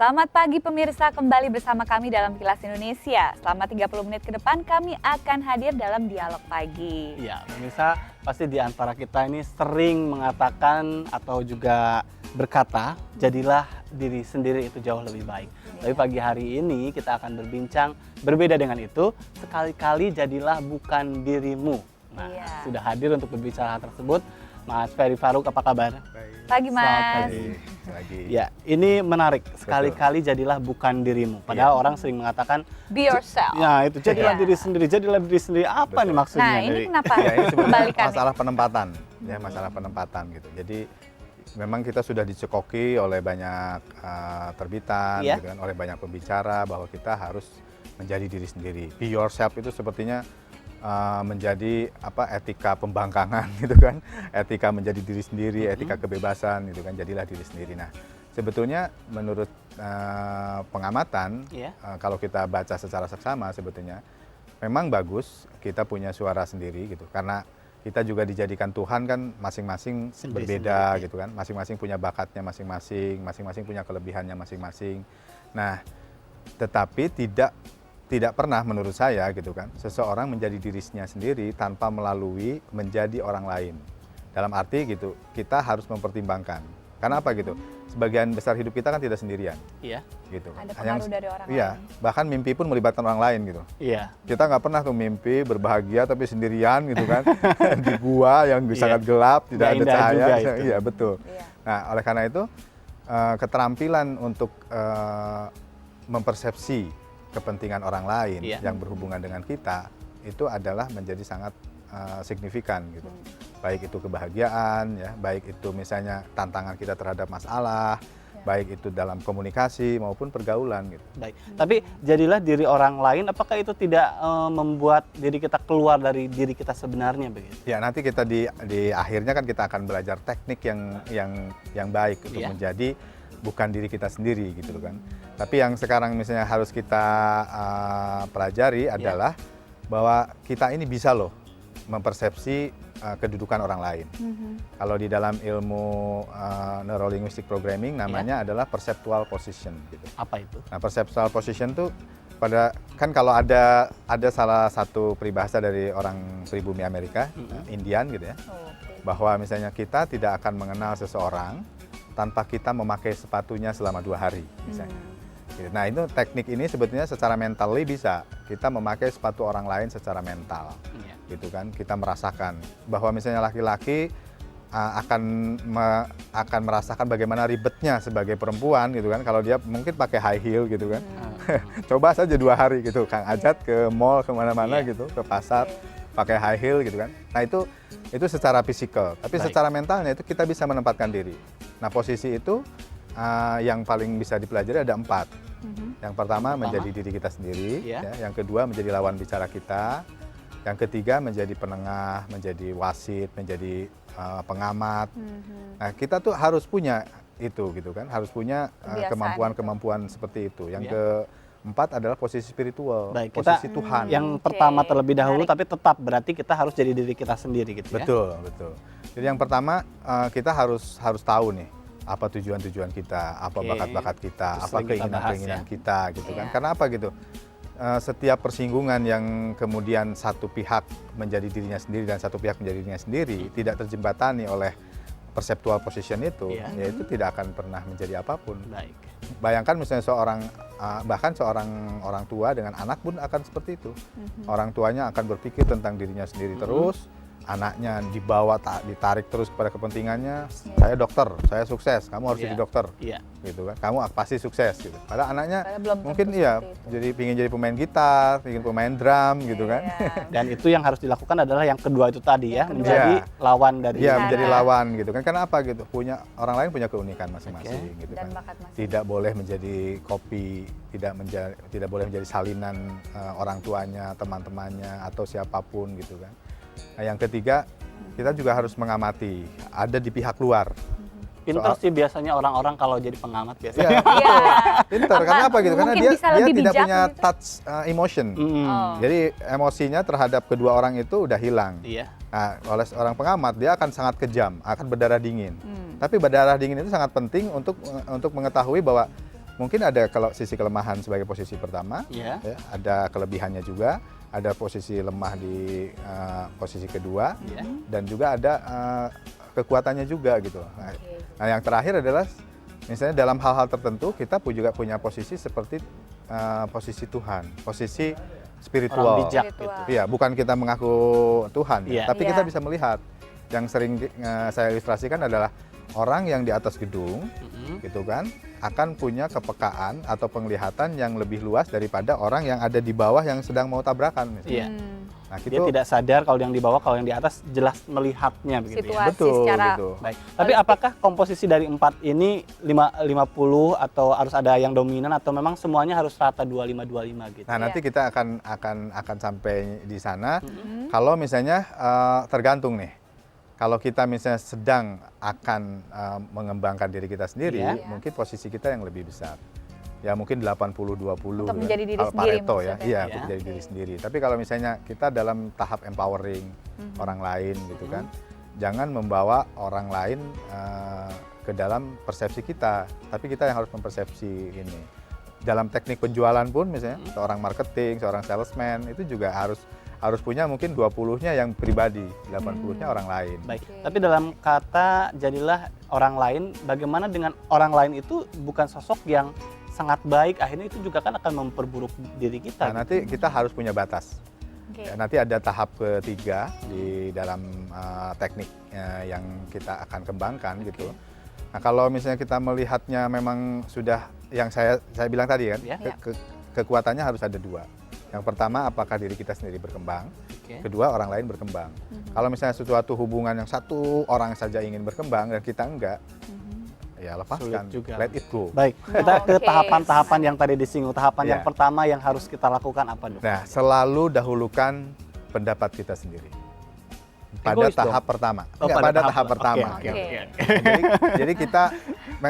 Selamat pagi pemirsa, kembali bersama kami dalam Kilas Indonesia. Selama 30 menit ke depan kami akan hadir dalam Dialog Pagi. Iya, pemirsa pasti di antara kita ini sering mengatakan atau juga berkata, jadilah diri sendiri itu jauh lebih baik. Tapi pagi hari ini kita akan berbincang berbeda dengan itu, sekali-kali jadilah bukan dirimu. Nah, sudah hadir untuk berbicara hal tersebut, Mas Ferry Faruk, apa kabar? Baik. Pagi Mas. Pagi. Ya, ini menarik. Sekali-kali jadilah bukan dirimu. Padahal orang sering mengatakan be yourself. Ya, itu jadilah diri sendiri, jadilah diri sendiri. Apa nih maksudnya? Nah, ini kenapa? Ya, ini sebenarnya Kebalikan masalah penempatan, ya masalah penempatan gitu. Jadi memang kita sudah dicekoki oleh banyak terbitan, gitu kan, oleh banyak pembicara bahwa kita harus menjadi diri sendiri. Be yourself itu sepertinya menjadi etika pembangkangan gitu kan, etika menjadi diri sendiri, etika kebebasan gitu kan, jadilah diri sendiri. Nah, sebetulnya menurut pengamatan, kalau kita baca secara seksama sebetulnya memang bagus kita punya suara sendiri gitu, karena kita juga dijadikan Tuhan kan masing-masing berbeda gitu kan, masing-masing punya bakatnya masing-masing, masing-masing punya kelebihannya masing-masing. Nah, tetapi tidak pernah menurut saya gitu kan, seseorang menjadi dirinya sendiri tanpa melalui menjadi orang lain. Dalam arti gitu, kita harus mempertimbangkan. Karena apa gitu? Sebagian besar hidup kita kan tidak sendirian. Iya. Gitu. Ada pengaruh dari orang lain. Iya, bahkan mimpi pun melibatkan orang lain gitu. Iya. Kita nggak pernah tuh mimpi berbahagia tapi sendirian gitu kan, di gua yang sangat gelap, tidak ada cahaya. Iya, betul. Iya. Nah, oleh karena itu keterampilan untuk mempersepsi kepentingan orang lain yang berhubungan dengan kita itu adalah menjadi sangat signifikan gitu. Baik itu kebahagiaan ya, baik itu misalnya tantangan kita terhadap masalah, baik itu dalam komunikasi maupun pergaulan gitu. Baik. Tapi jadilah diri orang lain, apakah itu tidak membuat diri kita keluar dari diri kita sebenarnya begitu? Ya, nanti kita di akhirnya kan kita akan belajar teknik yang baik untuk menjadi bukan diri kita sendiri gitu kan. Tapi yang sekarang misalnya harus kita pelajari adalah bahwa kita ini bisa loh mempersepsi kedudukan orang lain. Kalau di dalam ilmu neurolinguistic programming namanya adalah perceptual position gitu. Apa itu? Nah, perceptual position tuh kan kalau ada salah satu peribahasa dari orang pribumi Amerika, Indian gitu ya. Bahwa misalnya kita tidak akan mengenal seseorang tanpa kita memakai sepatunya selama 2 hari misalnya. Nah, itu teknik ini sebetulnya secara mentally bisa kita memakai sepatu orang lain secara mental, gitu kan. Kita merasakan bahwa misalnya laki-laki akan merasakan bagaimana ribetnya sebagai perempuan gitu kan, kalau dia mungkin pakai high heel gitu kan. Coba saja 2 hari gitu, Kang Ajat ke mall kemana-mana gitu, ke pasar pakai high heel gitu kan. Nah, itu secara fisikal, tapi secara mentalnya itu kita bisa menempatkan diri. Nah, posisi itu yang paling bisa dipelajari ada 4. Yang pertama menjadi diri kita sendiri, yang kedua menjadi lawan bicara kita, yang ketiga menjadi penengah, menjadi wasit, menjadi pengamat. Nah, kita tuh harus punya itu gitu kan, harus punya kemampuan-kemampuan seperti itu. Yang keempat adalah posisi spiritual, posisi Tuhan. Yang pertama terlebih dahulu, tapi tetap berarti kita harus jadi diri kita sendiri gitu ya. Betul. Jadi yang pertama kita harus tahu nih apa tujuan-tujuan kita, apa bakat-bakat kita, apa keinginan-keinginan kita gitu kan. Karena apa gitu? Setiap persinggungan yang kemudian satu pihak menjadi dirinya sendiri dan satu pihak menjadi dirinya sendiri tidak terjembatani oleh perceptual position itu, yaitu tidak akan pernah menjadi apapun. Baik. Bayangkan misalnya bahkan seorang orang tua dengan anak pun akan seperti itu. Orang tuanya akan berpikir tentang dirinya sendiri terus, anaknya ditarik terus kepada kepentingannya. Saya dokter, saya sukses, kamu harus jadi dokter, gitu kan? Kamu pasti sukses, gitu. Padahal anaknya mungkin pingin jadi pemain gitar, pingin pemain drum, gitu kan? Dan itu yang harus dilakukan adalah yang kedua itu tadi menjadi lawan dari. Menjadi lawan, gitu kan? Karena apa gitu? Orang lain punya keunikan masing-masing, gitu kan? Tidak boleh menjadi kopi, tidak boleh menjadi salinan orang tuanya, teman-temannya, atau siapapun, gitu kan? Nah, yang ketiga, kita juga harus mengamati, ada di pihak luar. Pinter sih biasanya orang-orang kalau jadi pengamat biasanya. Pinter, karena apa gitu? Karena dia tidak punya gitu. touch emotion. Jadi emosinya terhadap kedua orang itu udah hilang. Nah, oleh seorang pengamat dia akan sangat kejam, akan berdarah dingin. Tapi berdarah dingin itu sangat penting untuk mengetahui bahwa mungkin ada kalau sisi kelemahan sebagai posisi pertama, Ya. ya, ada kelebihannya juga, ada posisi lemah di posisi kedua, Ya. dan juga ada kekuatannya juga gitu. Nah, yang terakhir adalah misalnya dalam hal-hal tertentu kita juga punya posisi seperti posisi Tuhan, posisi spiritual. Orang bijak Spiritual. gitu. Iya, bukan kita mengaku Tuhan, Iya. ya, tapi Iya. kita bisa melihat. Yang sering saya ilustrasikan adalah orang yang di atas gedung, gitu kan, akan punya kepekaan atau penglihatan yang lebih luas daripada orang yang ada di bawah yang sedang mau tabrakan. Misalnya. Iya. Nah, Dia gitu. tidak sadar kalau yang di bawah, kalau yang di atas jelas melihatnya begitu ya. Situasi Betul, secara gitu. Baik. Tapi apakah komposisi dari 4 ini 50 atau harus ada yang dominan atau memang semuanya harus rata 25-25 gitu? Nah, Iya. nanti kita akan sampai di sana. Mhm. Kalau misalnya tergantung nih. Kalau kita misalnya sedang akan mengembangkan diri kita sendiri, Iya. mungkin posisi kita yang lebih besar. Ya mungkin 80-20. Untuk menjadi diri kalau sendiri Pareto ya. maksudnya. Iya, Ya. untuk menjadi diri sendiri. Tapi kalau misalnya kita dalam tahap empowering orang lain gitu kan, jangan membawa orang lain ke dalam persepsi kita, tapi kita yang harus mempersepsi ini. Dalam teknik penjualan pun misalnya, seorang marketing, seorang salesman itu juga harus punya mungkin 20-nya yang pribadi, 80-nya orang lain. Baik. Oke. Tapi dalam kata jadilah orang lain, bagaimana dengan orang lain itu bukan sosok yang sangat baik, akhirnya itu juga kan akan memperburuk diri kita. Nah, nanti kita harus punya batas. Oke. Ya, nanti ada tahap ketiga di dalam teknik yang kita akan kembangkan gitu. Nah, kalau misalnya kita melihatnya memang sudah yang saya bilang tadi kan, Ya. kekuatannya harus ada dua. Yang pertama, apakah diri kita sendiri berkembang? Oke. Kedua, orang lain berkembang. Kalau misalnya suatu hubungan yang satu orang saja ingin berkembang dan kita enggak, ya lepaskan, Sulit juga. let it go. Baik, kita ke Oke. tahapan-tahapan yang tadi disinggung. Tahapan yang Ya. pertama yang harus kita lakukan apa, Dok? Nah, selalu dahulukan pendapat kita sendiri. Pada Egois dong? tahap pertama. Oh, Enggak, pada tahap pertama. Oke, gitu. oke. Jadi kita,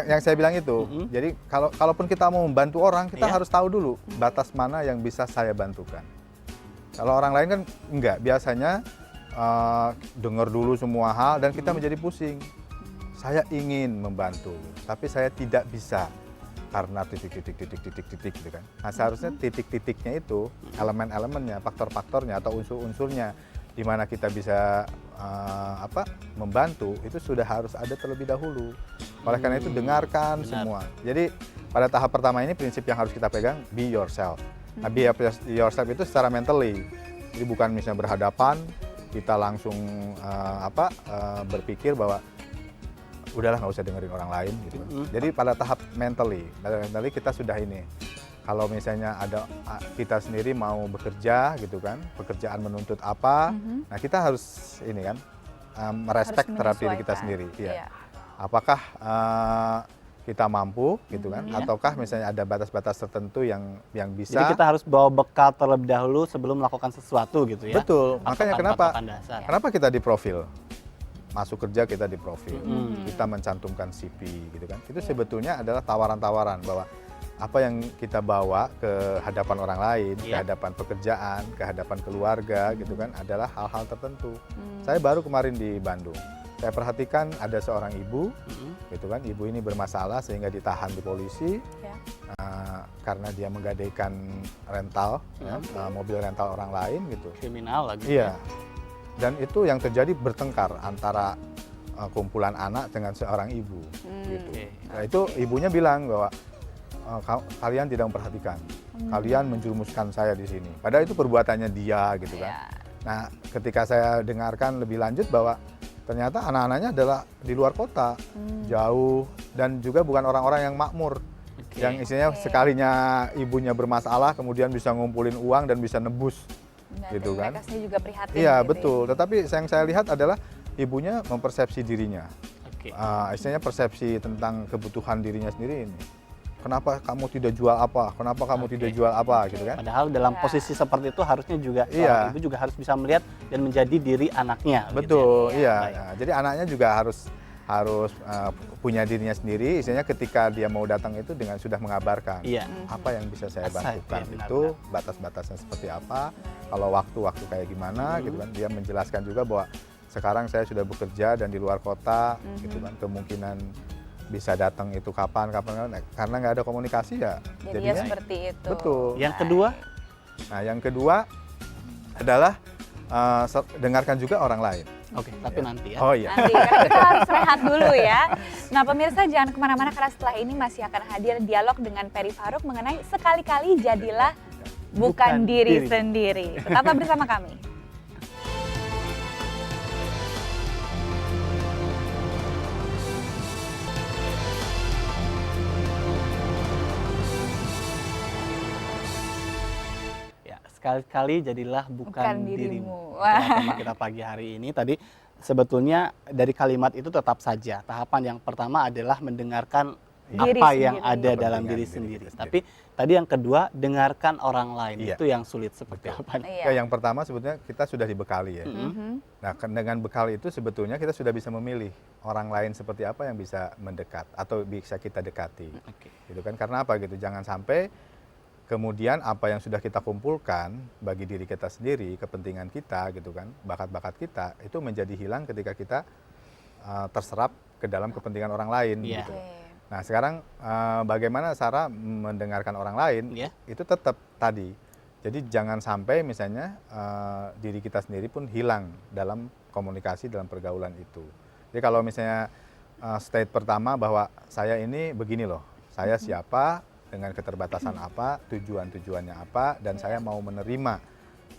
yang saya bilang itu, jadi kalaupun kita mau membantu orang, kita Iya. harus tahu dulu batas mana yang bisa saya bantukan. Kalau orang lain kan enggak, biasanya dengar dulu semua hal dan kita menjadi pusing. Saya ingin membantu, tapi saya tidak bisa karena titik gitu kan. Nah, seharusnya titik-titiknya itu, elemen-elemennya, faktor-faktornya atau unsur-unsurnya di mana kita bisa membantu itu sudah harus ada terlebih dahulu. Oleh karena itu dengarkan benar. semua. Jadi pada tahap pertama ini prinsip yang harus kita pegang, be yourself. Nah, be yourself itu secara mentally. Jadi bukan misalnya berhadapan kita langsung berpikir bahwa udahlah nggak usah dengerin orang lain gitu. Jadi pada tahap mentally kita sudah ini. Kalau misalnya ada kita sendiri mau bekerja gitu kan, pekerjaan menuntut apa, nah kita harus ini kan merespek Harus terhadap diri kita menyesuaikan. sendiri. Iya. Iya. Apakah kita mampu gitu kan, Iya. ataukah misalnya ada batas-batas tertentu yang bisa. Jadi kita harus bawa bekal terlebih dahulu sebelum melakukan sesuatu gitu ya. Betul. Makanya Patokan dasar. kenapa kita diprofil? Masuk kerja kita diprofil, Hmm. kita mencantumkan CV gitu kan. Itu sebetulnya adalah tawaran-tawaran bahwa apa yang kita bawa ke hadapan orang lain, ke Iya. hadapan pekerjaan, ke hadapan keluarga gitu kan adalah hal-hal tertentu. Saya baru kemarin di Bandung. Saya perhatikan ada seorang ibu gitu kan. Ibu ini bermasalah sehingga ditahan di polisi Ya. karena dia menggadaikan rental mobil rental orang lain gitu. Kriminal lagi. Iya. Dan itu yang terjadi bertengkar antara kumpulan anak dengan seorang ibu gitu. Oke. Nah, itu ibunya bilang bahwa kalian tidak memperhatikan. Kalian menjerumuskan saya di sini. Padahal itu perbuatannya dia gitu kan. Ya. Nah, ketika saya dengarkan lebih lanjut bahwa ternyata anak-anaknya adalah di luar kota, jauh dan juga bukan orang-orang yang makmur. Oke. Yang istilahnya sekalinya ibunya bermasalah kemudian bisa ngumpulin uang dan bisa nebus. Nah, Gitu dan kan. mereka sendiri juga prihatin. Iya, gitu betul. Tetapi yang saya lihat adalah ibunya mempersepsi dirinya. Oke. Istilahnya persepsi tentang kebutuhan dirinya sendiri ini. Kenapa kamu tidak jual apa? Kenapa kamu Oke. tidak jual apa gitu kan? Padahal dalam Iya. posisi seperti itu harusnya juga Iya. seorang ibu juga harus bisa melihat dan menjadi diri anaknya. gitu ya. Betul, Iya. iya. Baik. Nah, jadi anaknya juga harus punya dirinya sendiri. Istilahnya ketika dia mau datang itu dengan sudah mengabarkan Iya. apa yang bisa saya Asal, bantukan iya, itu batas-batasnya seperti apa. Kalau waktu-waktu kayak gimana gitu kan. Dia menjelaskan juga bahwa sekarang saya sudah bekerja dan di luar kota gitu kan. Kemungkinan bisa datang itu kapan karena nggak ada komunikasi ya. Jadi ya jadinya- seperti itu. Betul. Yang kedua, Nah, yang kedua adalah dengarkan juga orang lain. oke, tapi nanti ya. Oh iya. Nanti karena kita harus rehat dulu ya. Nah pemirsa jangan kemana-mana karena setelah ini masih akan hadir dialog dengan Peri Faruk mengenai sekali-kali jadilah bukan diri sendiri. Tetaplah bersama kami. Ya, sekali-kali jadilah bukan Bukan dirimu. dirimu. Itulah tema kita pagi hari ini. Tadi sebetulnya dari kalimat itu tetap saja. Tahapan yang pertama adalah mendengarkan Diri apa yang sendiri. ada dalam Kepentingan diri diri sendiri. kita Tapi tadi yang kedua, dengarkan orang lain. Iya. Itu yang sulit seperti apa nih? Iya. Ya, yang pertama sebetulnya kita sudah dibekali ya. Mhm. Nah, dengan bekal itu sebetulnya kita sudah bisa memilih orang lain seperti apa yang bisa mendekat atau bisa kita dekati. Oke. Gitu kan? Karena apa gitu? Jangan sampai kemudian apa yang sudah kita kumpulkan bagi diri kita sendiri, kepentingan kita gitu kan, bakat-bakat kita itu menjadi hilang ketika kita terserap ke dalam kepentingan orang lain Iya. gitu. Oke. Nah, sekarang bagaimana cara mendengarkan orang lain? Iya. Itu tetap tadi. Jadi jangan sampai misalnya diri kita sendiri pun hilang dalam komunikasi, dalam pergaulan itu. Jadi kalau misalnya state pertama bahwa saya ini begini loh, saya siapa, dengan keterbatasan apa, tujuan-tujuannya apa, dan saya mau menerima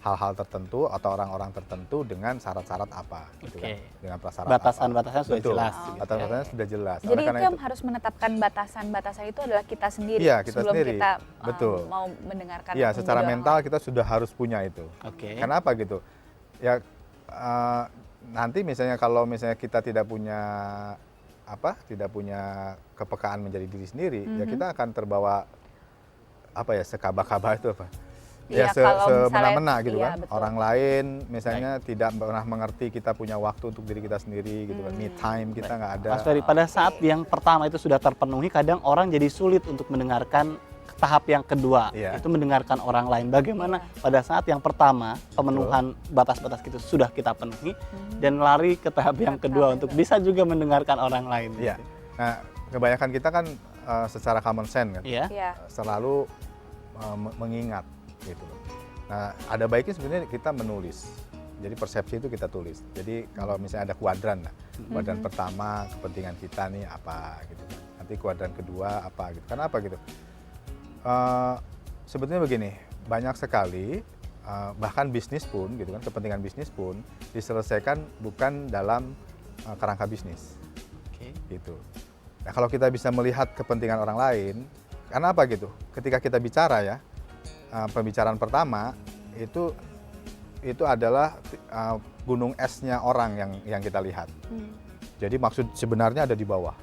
hal-hal tertentu atau orang-orang tertentu dengan syarat-syarat apa, gitu kan? Oke. Dengan prasyarat Batasan-batasannya sudah Betul. jelas. Oh, Batasan-batasannya oke. sudah jelas. Jadi Oleh itu karena yang harus menetapkan batasan-batasan itu adalah kita sendiri Iya, kita sebelum sendiri. kita Betul. mau mendengarkan. Iya, secara menjadi orang mental lain. kita sudah harus punya itu. Oke. Kenapa gitu? Ya nanti misalnya kalau misalnya kita tidak punya kepekaan menjadi diri sendiri, ya kita akan terbawa sekaba-kaba itu apa? Iya, Ya kalau semena-mena misalnya- gitu iya, kan. betul. Orang lain misalnya tidak pernah mengerti kita punya waktu untuk diri kita sendiri gitu kan. Me time kita nggak ada. Mas Ferry, pada saat yang pertama itu sudah terpenuhi, kadang orang jadi sulit untuk mendengarkan tahap yang kedua, Iya. itu mendengarkan orang lain. Bagaimana pada saat yang pertama pemenuhan batas-batas itu sudah kita penuhi dan lari ke tahap yang kedua untuk bisa juga mendengarkan orang lain. Iya. Nah, kebanyakan kita kan secara common sense kan. Iya. Iya. Selalu mengingat gitu loh. Nah, ada baiknya sebenarnya kita menulis. Jadi persepsi itu kita tulis. Jadi kalau misalnya ada kuadran, kuadran pertama kepentingan kita nih apa gitu kan. Nanti kuadran kedua apa gitu. Karena apa gitu? Sebetulnya begini, banyak sekali bahkan bisnis pun gitu kan, kepentingan bisnis pun diselesaikan bukan dalam kerangka bisnis. Oke. Gitu. Nah, kalau kita bisa melihat kepentingan orang lain, karena apa gitu? Ketika kita bicara ya, pembicaraan pertama itu adalah gunung esnya orang yang kita lihat. Jadi maksud sebenarnya ada di bawah.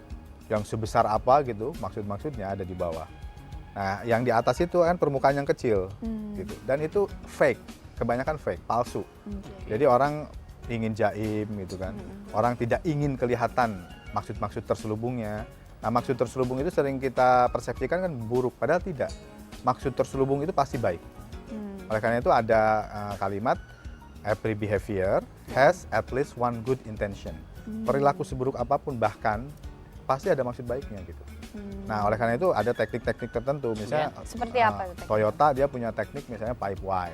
Yang sebesar apa gitu, maksudnya ada di bawah. Nah, yang di atas itu kan permukaan yang kecil gitu. Dan itu fake, kebanyakan fake, palsu. Jadi orang ingin jaim gitu kan. Orang tidak ingin kelihatan maksud-maksud terselubungnya. Nah, maksud terselubung itu sering kita persepsikan kan buruk, padahal tidak. Maksud terselubung itu pasti baik. Oleh karena itu ada kalimat every behavior has at least one good intention. Perilaku seburuk apapun bahkan pasti ada maksud baiknya gitu. Nah, oleh karena itu ada teknik-teknik tertentu, misalnya Seperti apa tuh tekniknya? Toyota dia punya teknik misalnya 5 why.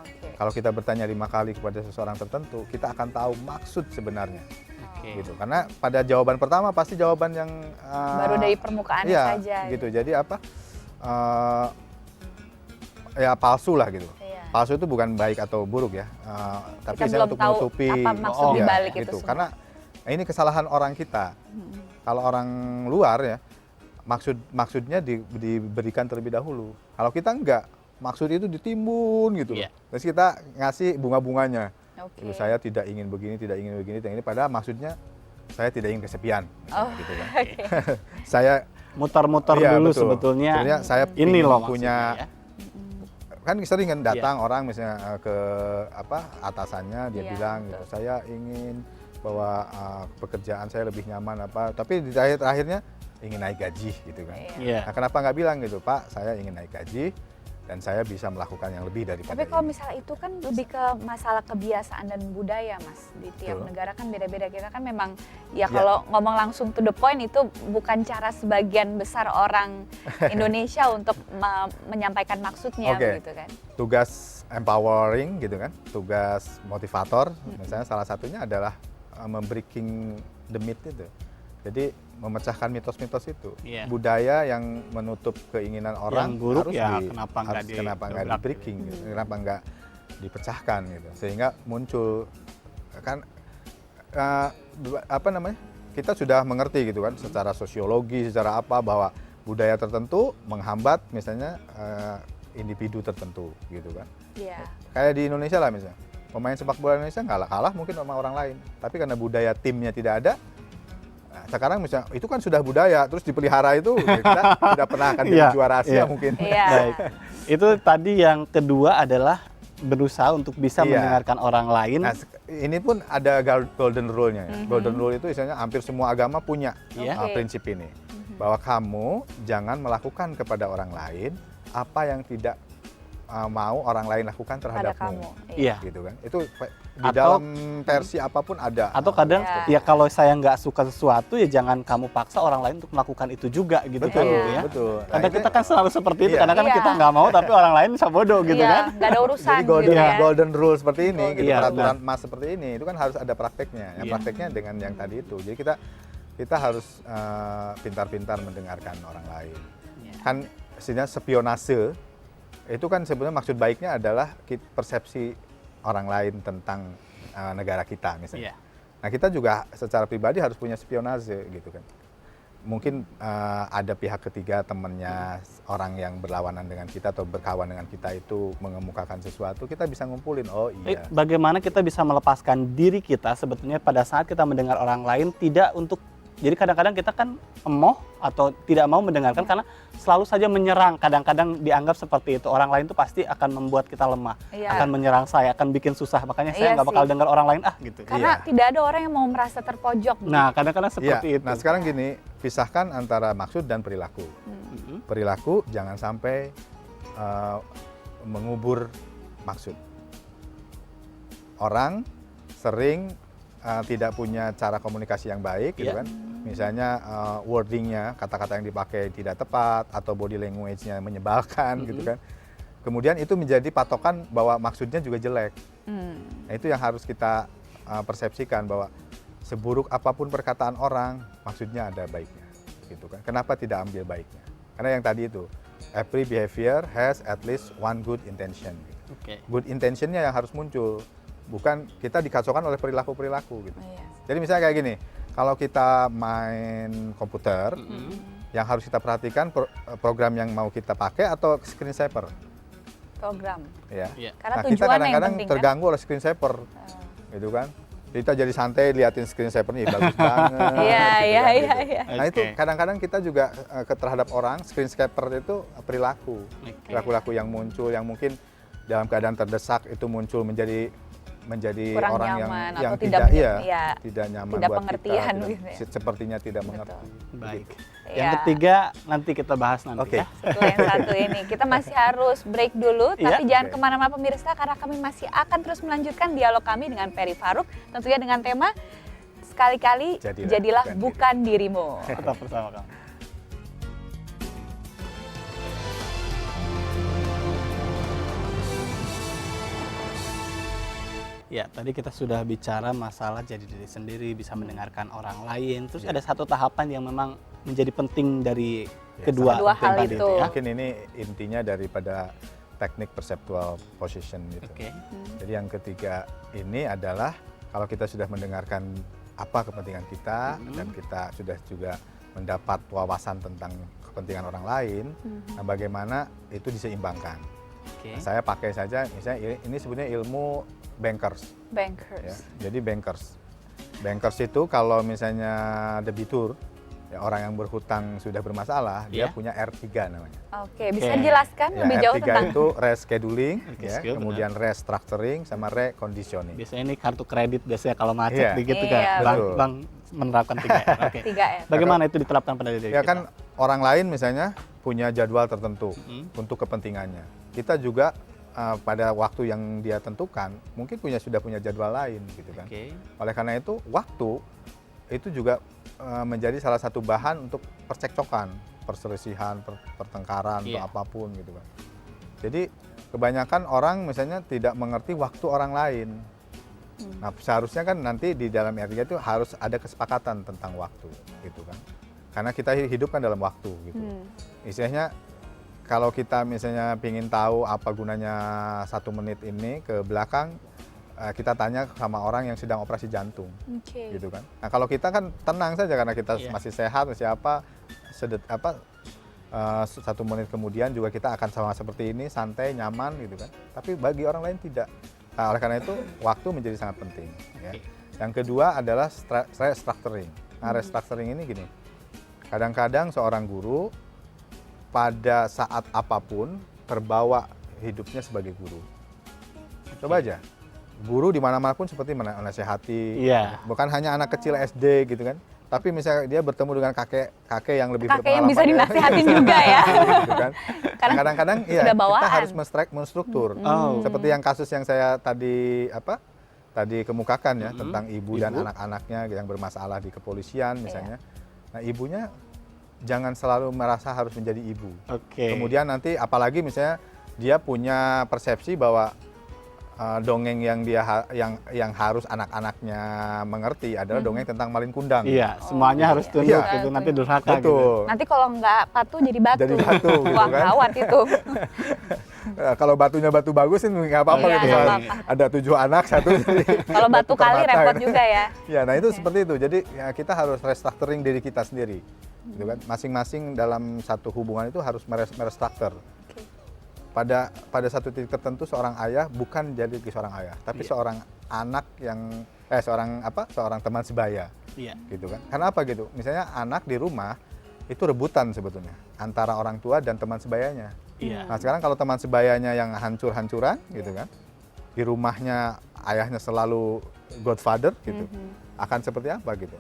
Oke. Kalau kita bertanya 5 kali kepada seseorang tertentu, kita akan tahu maksud sebenarnya. Oke. Gitu. Karena pada jawaban pertama pasti jawaban yang Baru dari permukaannya iya, saja. gitu. Jadi apa? Ya palsu lah gitu. Iya. Palsu itu bukan baik atau buruk ya, tapi Kita saya belum untuk tahu menutupi apa maksud iya, dibalik itu gitu. semua. Karena ini kesalahan orang kita. Kalau orang luar ya maksudnya diberikan terlebih dahulu. Kalau kita enggak, maksud itu ditimbun gitu. Iya. Terus kita ngasih bunga-bunganya. Oke. Gitu, saya tidak ingin begini, tidak ingin begini, tidak ingin. Padahal maksudnya saya tidak ingin kesepian. Oh, gitu kan. oke. Saya Mutar-mutar Iya, dulu betul. sebetulnya. Sebenarnya saya Ini ingin loh punya maksudnya ya. kan sering kan datang Iya. orang misalnya ke atasannya dia Iya, bilang betul. gitu, saya ingin bahwa pekerjaan saya lebih nyaman apa, tapi di akhirnya ingin naik gaji gitu kan. Iya. Iya. Nah, kenapa nggak bilang gitu, Pak, saya ingin naik gaji dan saya bisa melakukan yang lebih daripada Tapi kalau ini. misalnya itu kan lebih ke masalah kebiasaan dan budaya, Mas. Di tiap Betul. negara kan beda-beda. Kita kan memang, ya Ya. kalau ngomong langsung to the point itu bukan cara sebagian besar orang Indonesia untuk menyampaikan maksudnya, Oke. begitu kan. Tugas empowering gitu kan, tugas motivator, misalnya salah satunya adalah membreaking the myth itu. Jadi memecahkan mitos-mitos itu. Iya. Budaya yang menutup keinginan orang Yang buruk harus ya kenapa nggak kenapa nggak didobrak di-breaking gitu. Kenapa nggak dipecahkan gitu. Sehingga muncul kan apa namanya? Kita sudah mengerti gitu kan secara sosiologi, secara apa bahwa budaya tertentu menghambat misalnya individu tertentu gitu kan. Iya. Kayak di Indonesia lah misalnya. Pemain sepak bola Indonesia nggak kalah mungkin sama orang lain. Tapi karena budaya timnya tidak ada, nah, sekarang misalnya itu kan sudah budaya, terus dipelihara itu ya kita tidak pernah akan jadi Iya, juara Asia iya. mungkin. Iya. Baik. Itu tadi yang kedua adalah berusaha untuk bisa Iya. mendengarkan orang lain. Nah, ini pun ada golden rule-nya ya. Golden rule itu istilahnya hampir semua agama punya Iya. Oke. prinsip ini. Bahwa kamu jangan melakukan kepada orang lain apa yang tidak mau orang lain lakukan Pada terhadapmu. kamu. Iya. Gitu kan. Itu di Atau- dalam versi apapun ada. Atau kadang Iya. ya kalau saya nggak suka sesuatu ya jangan kamu paksa orang lain untuk melakukan itu juga gitu Betul, kan Iya. gitu ya. betul. Nah, Kadang ini- kita kan selalu seperti itu, Iya. kadang kan Iya. kita nggak mau tapi orang lain bisa bodoh gitu Iya, kan. nggak ada urusan Jadi golden, gitu ya. golden rule seperti ini, gitu, Iya, peraturan emas seperti ini, itu kan harus ada prakteknya. Yang Iya. prakteknya dengan yang tadi itu. Jadi kita harus pintar-pintar mendengarkan orang lain. Iya. Kan istilahnya spionase itu kan sebenarnya maksud baiknya adalah persepsi orang lain tentang negara kita misalnya. Iya. Nah kita juga secara pribadi harus punya spionase gitu kan. Mungkin ada pihak ketiga temannya orang yang berlawanan dengan kita atau berkawan dengan kita itu mengemukakan sesuatu, kita bisa ngumpulin, oh iya. Bagaimana kita bisa melepaskan diri kita sebetulnya pada saat kita mendengar orang lain tidak untuk, jadi kadang-kadang kita kan emoh atau tidak mau mendengarkan karena selalu saja menyerang, kadang-kadang dianggap seperti itu, orang lain itu pasti akan membuat kita lemah, Iya. akan menyerang saya, akan bikin susah, makanya saya Iya nggak bakal sih. dengar orang lain gitu. Karena Iya. tidak ada orang yang mau merasa terpojok. Nah kadang-kadang Iya. seperti itu. Nah sekarang gini, pisahkan antara maksud dan perilaku. Mhm. Perilaku jangan sampai mengubur maksud. Orang sering tidak punya cara komunikasi yang baik, gitu Iya. kan? Misalnya wordingnya, kata-kata yang dipakai tidak tepat atau body language-nya menyebalkan, gitu kan? Kemudian itu menjadi patokan bahwa maksudnya juga jelek. Nah itu yang harus kita persepsikan bahwa seburuk apapun perkataan orang, maksudnya ada baiknya, gitu kan? Kenapa tidak ambil baiknya? Karena yang tadi itu, every behavior has at least one good intention. Gitu. Oke. Good intentionnya yang harus muncul, bukan kita dikacaukan oleh perilaku-perilaku gitu. Iya. Jadi misalnya kayak gini, kalau kita main komputer, yang harus kita perhatikan program yang mau kita pakai atau screen saver, Program. ya. Iya. Karena Nah, kita tujuannya yang kadang-kadang penting kan. terganggu oleh screen saver, gitu kan. Kita jadi santai liatin screen savernya, bagus banget. Iya, gitu iya, kan, iya, gitu. iya. Nah itu Oke. kadang-kadang kita juga terhadap orang screen saver itu perilaku, Oke. perilaku yang muncul yang mungkin dalam keadaan terdesak itu muncul menjadi Kurang orang nyaman yang atau tidak tidak nyaman tidak buat pengertian kita, gitu ya. sepertinya tidak Betul. mengerti. Baik. Iya. Yang ketiga nanti kita bahas nanti Oke. ya. Setelah yang satu ini, kita masih harus break dulu, Iya. tapi jangan Oke. kemana-mana pemirsa, karena kami masih akan terus melanjutkan dialog kami dengan Perry Farouk, tentunya dengan tema sekali-kali jadilah bukan dirimu. Tetap bersama kami. Ya, tadi kita sudah bicara masalah jadi diri sendiri, bisa mendengarkan orang lain. Terus Ya. ada satu tahapan yang memang menjadi penting dari Ya, kedua Kedua penting hal tadi itu. ya. Mungkin ini intinya daripada teknik perceptual position gitu. Oke. Jadi yang ketiga ini adalah kalau kita sudah mendengarkan apa kepentingan kita dan kita sudah juga mendapat wawasan tentang kepentingan orang lain, nah bagaimana itu diseimbangkan. Oke. Nah, saya pakai saja misalnya ini sebenarnya ilmu bankers ya. Bankers. Jadi bankers itu kalau misalnya debitur ya orang yang berhutang sudah bermasalah, dia Iya. punya R3 namanya. Oke, bisa Oke. dijelaskan Ya, lebih jauh R3 tentang itu rescheduling, Oke, ya, skill, kemudian restructuring sama reconditioning. Biasanya ini kartu kredit biasanya kalau macet Iya. begitu Iya, kan. Bank, betul. bank menerapkan 3R. Oke. 3R. Bagaimana itu diterapkan pada diri Ya kita? kan orang lain misalnya punya jadwal tertentu Mm. untuk kepentingannya. kita juga pada waktu yang dia tentukan mungkin sudah punya jadwal lain gitu kan. Oke. Oleh karena itu waktu itu juga menjadi salah satu bahan untuk percekcokan, perselisihan, pertengkaran atau apapun gitu kan. Jadi kebanyakan orang misalnya tidak mengerti waktu orang lain. Nah, seharusnya kan nanti di dalam RTG itu harus ada kesepakatan tentang waktu gitu kan. Karena kita hidup kan dalam waktu gitu. Istilahnya kalau kita misalnya ingin tahu apa gunanya 1 menit ini ke belakang, kita tanya sama orang yang sedang operasi jantung, gitu kan. Nah kalau kita kan tenang saja karena kita masih sehat, masih apa, 1 menit kemudian juga kita akan sama seperti ini, santai, nyaman gitu kan. Tapi bagi orang lain tidak. Nah oleh karena itu waktu menjadi sangat penting. Ya. Yang kedua adalah restructuring. Nah restructuring ini gini, kadang-kadang seorang guru pada saat apapun terbawa hidupnya sebagai guru. Coba aja, guru di mana-mana pun seperti menasehati, bukan hanya anak kecil SD gitu kan, tapi misalnya dia bertemu dengan kakek yang lebih berpengalaman. Kakek yang bisa dinasehatin juga ya. Gitu kan. Kadang-kadang kita harus menstruktur. Seperti yang kasus yang saya tadi kemukakan ya, tentang ibu dan anak-anaknya yang bermasalah di kepolisian misalnya. Nah ibunya jangan selalu merasa harus menjadi ibu. Kemudian nanti apalagi misalnya dia punya persepsi bahwa dongeng yang harus anak-anaknya mengerti adalah dongeng tentang malin kundang. Iya, semuanya harus tunduk gitu, nanti durhaka gitu. Nanti kalau nggak patuh jadi batu. Jadi batu gitu Wah, kan. gawat itu. Kalau batunya batu bagus ini nggak apa-apa gitu. Ada 7 anak, 1 Kalau batu kali repot juga ya. Ya, nah itu seperti itu. Jadi ya, kita harus restructuring diri kita sendiri. Gitu kan. Masing-masing dalam satu hubungan itu harus merestructure. Pada satu titik tertentu seorang ayah bukan jadi seorang ayah, tapi seorang anak yang seorang teman sebaya. Gitu kan. Karena apa gitu? Misalnya anak di rumah itu rebutan sebetulnya antara orang tua dan teman sebayanya. Nah, sekarang kalau teman sebayanya yang hancur-hancuran gitu kan. Di rumahnya ayahnya selalu godfather gitu. Akan seperti apa gitu?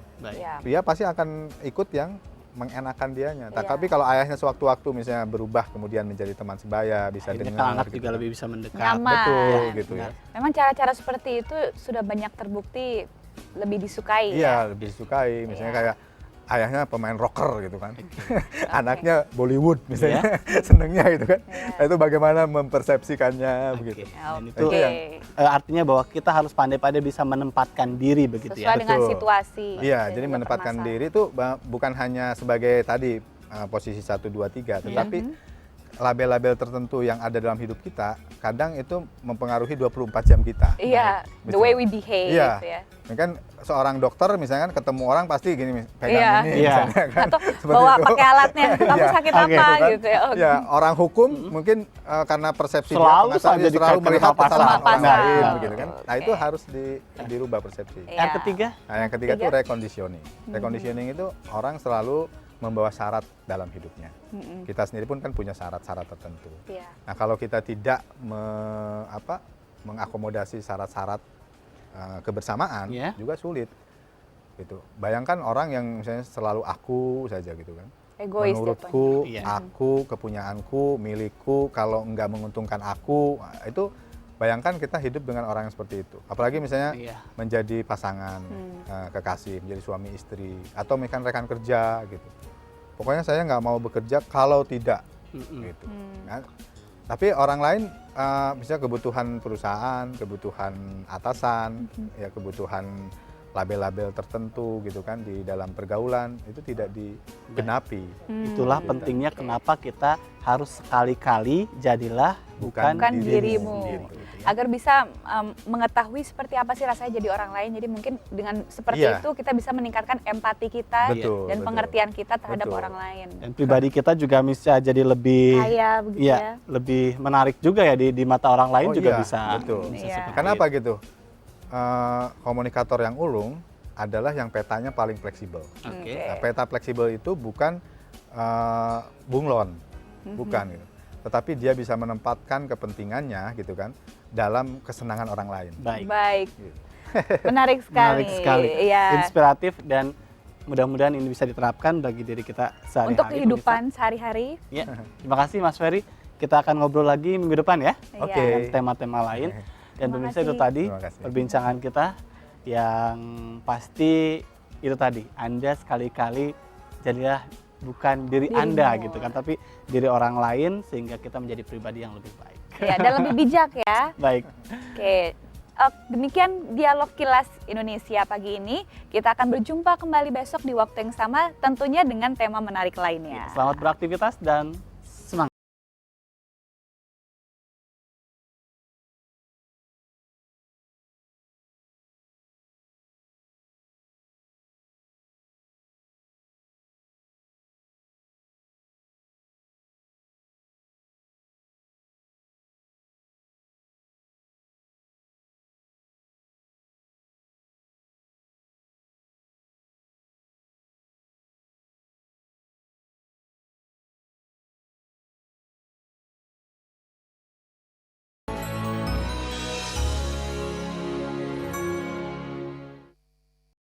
Dia pasti akan ikut yang mengenakan dianya. Tapi kalau ayahnya sewaktu-waktu misalnya berubah kemudian menjadi teman sebaya, bisa dengar, anak gitu juga kan. lebih bisa mendekat. Nyaman. Betul gitu ya. Memang cara-cara seperti itu sudah banyak terbukti lebih disukai. Iya, lebih disukai. Misalnya kayak ayahnya pemain rocker gitu kan. Anaknya Bollywood misalnya. Senengnya gitu kan. Nah, itu bagaimana mempersepsikannya begitu. Dan itu artinya bahwa kita harus pandai-pandai bisa menempatkan diri begitu sesuai dengan situasi. Iya, jadi menempatkan diri itu bukan hanya sebagai tadi posisi 1, 2, 3, tetapi label-label tertentu yang ada dalam hidup kita kadang itu mempengaruhi 24 jam kita. Iya, the way we behave. Iya. Gitu ya. Kan seorang dokter misalnya kan ketemu orang pasti gini pegang ini misalnya kan. Atau bawa pakai alatnya, kamu sakit apa kan? gitu ya. Ya, orang hukum mungkin karena persepsi selalu dia selalu melihat kesalahan orang lain Betul. begitu kan. Nah, itu harus dirubah persepsi. Yang ketiga? Nah, yang ketiga itu reconditioning. Reconditioning itu orang selalu membawa syarat dalam hidupnya. Kita sendiri pun kan punya syarat-syarat tertentu. Nah, kalau kita tidak mengakomodasi syarat-syarat kebersamaan juga sulit. Gitu. Bayangkan orang yang misalnya selalu aku saja gitu kan. Egois menurutku, aku, kepunyaanku, milikku, kalau enggak menguntungkan aku, itu bayangkan kita hidup dengan orang yang seperti itu. Apalagi misalnya menjadi pasangan, kekasih, menjadi suami istri, atau misalkan rekan kerja gitu. Pokoknya saya nggak mau bekerja kalau tidak, gitu. Nah, tapi orang lain bisa kebutuhan perusahaan, kebutuhan atasan, ya kebutuhan label-label tertentu gitu kan di dalam pergaulan itu tidak digenapi. Itulah pentingnya kenapa kita harus sekali-kali jadilah bukan dirimu. sendiri. Agar bisa mengetahui seperti apa sih rasanya jadi orang lain. Jadi mungkin dengan seperti itu kita bisa meningkatkan empati kita dan pengertian kita terhadap orang lain. Dan pribadi kita juga bisa jadi lebih kaya begitu ya. Lebih menarik juga ya di mata orang lain juga bisa. Betul. Kenapa gitu? Komunikator yang ulung adalah yang petanya paling fleksibel. Nah, peta fleksibel itu bukan bunglon, bukan gitu. Tetapi dia bisa menempatkan kepentingannya gitu kan dalam kesenangan orang lain. Baik. Gitu. Menarik sekali. Menarik sekali. Ya. Inspiratif dan mudah-mudahan ini bisa diterapkan bagi diri kita sehari-hari. Untuk kehidupan sehari-hari. Ya. Terima kasih Mas Ferry. kita akan ngobrol lagi minggu depan ya. Oke. Dengan tema-tema lain. Dan Terima pemirsa itu kasih. tadi Terima kasih. perbincangan kita yang pasti itu tadi, Anda sekali-kali jadilah bukan diri Dirimu. Anda gitu kan, tapi diri orang lain sehingga kita menjadi pribadi yang lebih baik. Ya, dan lebih bijak ya. Baik. Oke, demikian dialog Kilas Indonesia pagi ini. Kita akan berjumpa kembali besok di waktu yang sama, tentunya dengan tema menarik lainnya. Selamat beraktivitas dan